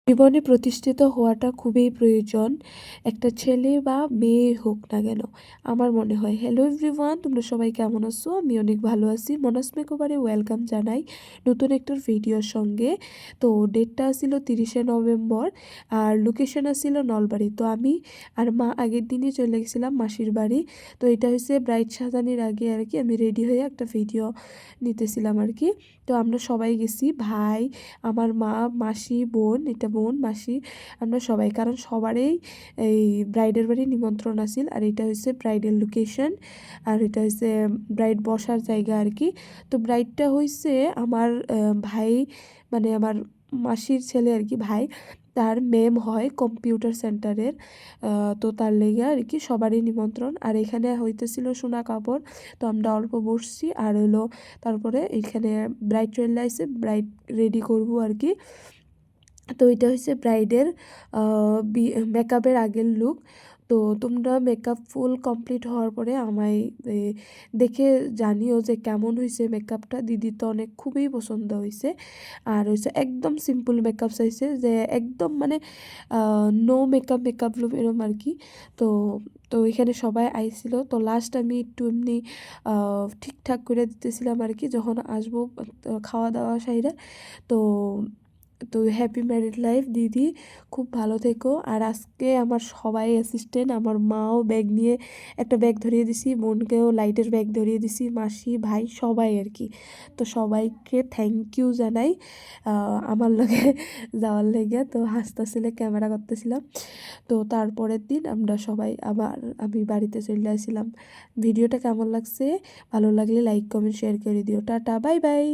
জীবনে প্রতিষ্ঠিত হওয়াটা খুবই প্রয়োজন, একটা ছেলে বা মেয়ে হোক না কেন, আমার মনে হয়। হ্যালো এভরিওয়ান, তোমরা সবাই কেমন আছো? আমি অনেক ভালো আছি। মনাস মেকওভারে ওয়েলকাম জানাই নতুন একটা ভিডিওর সঙ্গে। তো ডেটটা ছিল 30শে নভেম্বর, আর লোকেশন ছিল নলবাড়ি। তো আমি আর মা আগের দিনই চলে গেছিলাম মাসির বাড়ি। তো এটা হচ্ছে ব্রাইড সাজানির আগে আর কি আমি রেডি হয়ে একটা ভিডিও নিতেছিলাম আর কি। তো আমরা সবাই গেছি, ভাই, আমার মা, মাসি, বোন, এটা বোন, মাসি, আমরা সবাই, কারণ সবারই এই ব্রাইডের বাড়ি নিমন্ত্রণ আছিল। আর এটা হচ্ছে ব্রাইডের লোকেশন, আর এটা হচ্ছে ব্রাইড বসার জায়গা আর কি। তো ব্রাইডটা হয়েছে আমার ভাই, মানে আমার মাসির ছেলে আর কি, ভাই, তার ম্যাম হয় কম্পিউটার সেন্টারের। তো তার লেগে আর কি সবারই নিমন্ত্রণ। আর এখানে হইতেছিল সোনা কাপড়, তো আমরা অল্প বসছি। আর হলো তারপরে এখানে ব্রাইড চলে আসছে, ব্রাইড রেডি করবো আর কি। তো এটা হচ্ছে ব্রাইডের মেকআপের আগের লুক। তো তোমরা মেকআপ ফুল কমপ্লিট হওয়ার পরে আমায় দেখে জানিও যে কেমন হয়েছে মেকআপটা। দিদি তো অনেক খুবই পছন্দ হয়েছে। আর হয়েছে একদম সিম্পল মেকআপ চাইছে, যে একদম মানে নো মেকআপ মেকআপ লুক এরম আর কি। তো তো এখানে সবাই আইছিল। তো লাস্ট আমি একটু এমনি ঠিকঠাক করে দিতেছিলাম আর কি, যখন আসবো খাওয়া দাওয়া সাইডে। তো তো হ্যাপি ম্যারিড লাইফ দিদি, খুব ভালো থেকো। আর আজকে আমার সবাই অ্যাসিস্ট্যান্ট, আমার মাও ব্যাগ নিয়ে একটা ব্যাগ ধরিয়ে দিছি, বোনকেও লাইটের ব্যাগ ধরিয়ে দিছি, মাসি, ভাই, সবাই আর কি। তো সবাইকে থ্যাংক ইউ জানাই আমার লগে যাওয়ার লেগে। তো হাসতেছিলে, ক্যামেরা করতেছিলাম। তো তারপরের দিন আমরা সবাই আবার আমি বাড়িতে চলে আসছিলাম। ভিডিওটা কেমন লাগছে? ভালো লাগলে লাইক কমেন্ট শেয়ার করে দিও। Tata, bye bye.